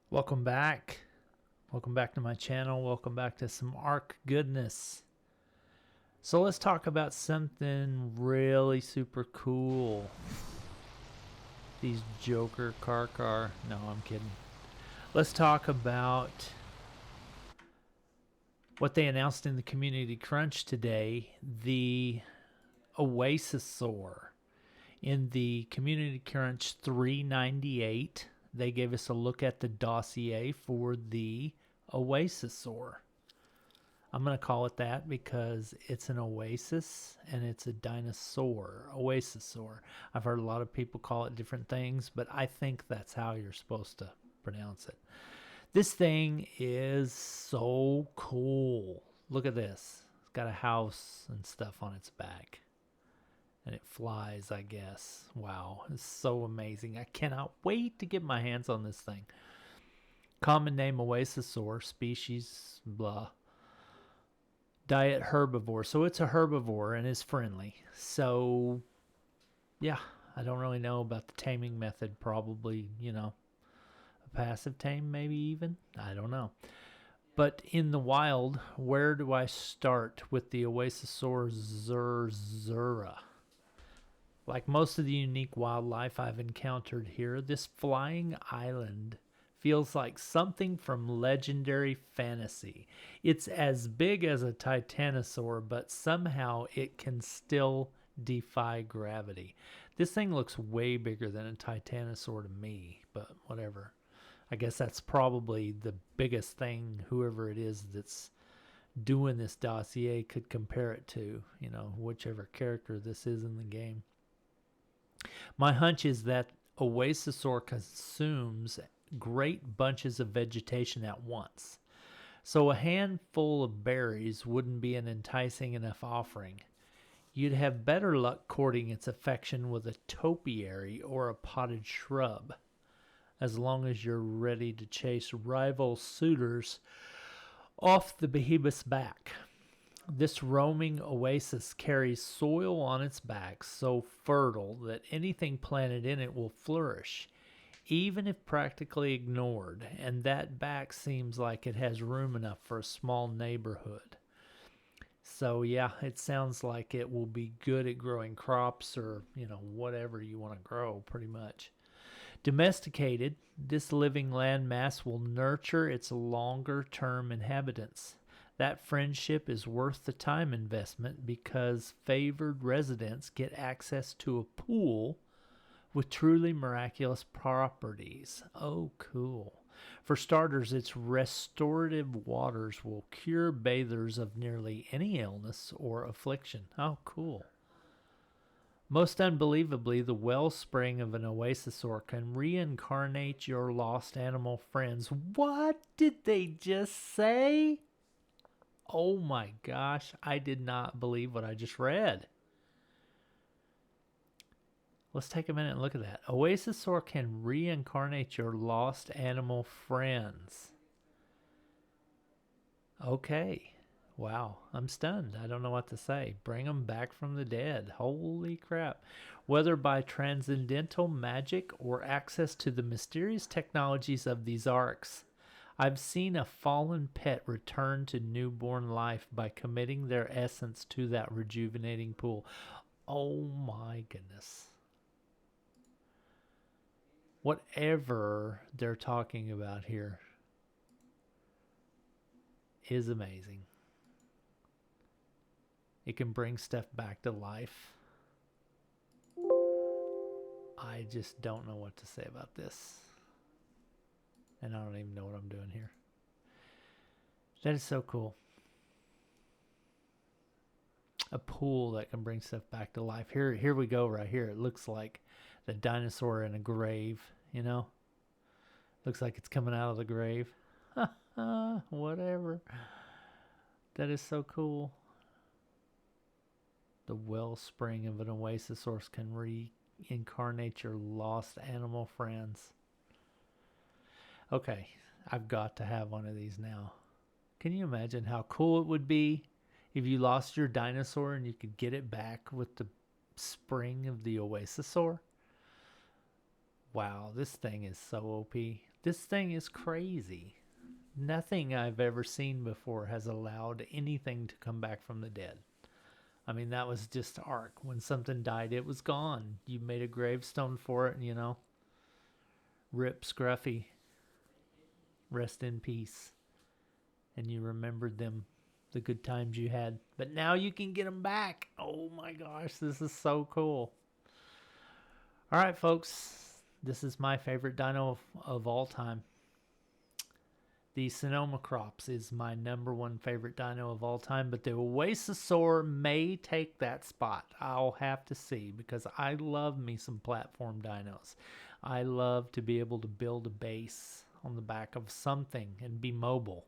Welcome back. Welcome back to my channel. Welcome back to some Ark goodness. So let's talk about something really super cool. These Joker car. No, I'm kidding. Let's talk about what they announced in the Community Crunch today. The Oasisaur. In the Community Crunch 398, they gave us a look at the dossier for the Oasisaur. I'm going to call it that because it's an oasis and it's a dinosaur. Oasisaur. I've heard a lot of people call it different things, but I think that's how you're supposed to pronounce it. This thing is so cool. Look at this. It's got a house and stuff on its back. And it flies, I guess. Wow, it's so amazing. I cannot wait to get my hands on this thing. Common name Oasisaur, species, blah. Diet herbivore. So it's a herbivore and is friendly. So, yeah, I don't really know about the taming method. Probably, a passive tame maybe even. I don't know. But in the wild, where do I start with the Oasisaur zerzura? Like most of the unique wildlife I've encountered here, this flying island feels like something from legendary fantasy. It's as big as a titanosaur, but somehow it can still defy gravity. This thing looks way bigger than a titanosaur to me, but whatever. I guess that's probably the biggest thing whoever it is that's doing this dossier could compare it to, whichever character this is in the game. My hunch is that Oasisaur consumes great bunches of vegetation at once, so a handful of berries wouldn't be an enticing enough offering. You'd have better luck courting its affection with a topiary or a potted shrub, as long as you're ready to chase rival suitors off the behemoth's back. This roaming oasis carries soil on its back so fertile that anything planted in it will flourish, even if practically ignored, and that back seems like it has room enough for a small neighborhood. So yeah, it sounds like it will be good at growing crops or, whatever you want to grow pretty much. Domesticated, this living landmass will nurture its longer-term inhabitants. That friendship is worth the time investment because favored residents get access to a pool with truly miraculous properties. Oh, cool. For starters, its restorative waters will cure bathers of nearly any illness or affliction. Oh, cool. Most unbelievably, the wellspring of an Oasisaur can reincarnate your lost animal friends. What did they just say? Oh my gosh, I did not believe what I just read. Let's take a minute and look at that. Oasisaur can reincarnate your lost animal friends. Okay. Wow, I'm stunned. I don't know what to say. Bring them back from the dead. Holy crap. Whether by transcendental magic or access to the mysterious technologies of these arcs, I've seen a fallen pet return to newborn life by committing their essence to that rejuvenating pool. Oh my goodness. Whatever they're talking about here is amazing. It can bring stuff back to life. I just don't know what to say about this. And I don't even know what I'm doing here. That is so cool. A pool that can bring stuff back to life. Here we go right here. It looks like the dinosaur in a grave, Looks like it's coming out of the grave. Whatever. That is so cool. The wellspring of an Oasisaur can reincarnate your lost animal friends. Okay, I've got to have one of these now. Can you imagine how cool it would be if you lost your dinosaur and you could get it back with the spring of the Oasisaur? Wow, this thing is so OP. This thing is crazy. Nothing I've ever seen before has allowed anything to come back from the dead. I mean, that was just Ark. When something died, it was gone. You made a gravestone for it, and, you know, rip Scruffy, rest in peace. And you remembered them, the good times you had. But now you can get them back. Oh my gosh, this is so cool. All right, folks, this is my favorite dino of all time. The Sonoma Crops is my #1 favorite dino of all time, but the Oasisaur may take that spot. I'll have to see, because I love me some platform dinos. I love to be able to build a base on the back of something and be mobile.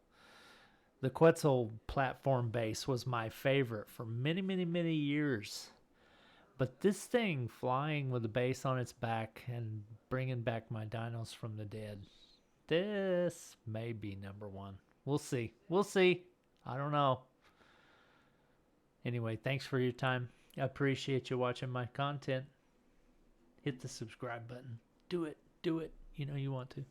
The Quetzal platform base was my favorite for many, many, many years. But this thing flying with a base on its back and bringing back my dinos from the dead, this may be #1. We'll see. We'll see. I don't know. Anyway, thanks for your time. I appreciate you watching my content. Hit the subscribe button. Do it. Do it. You know you want to.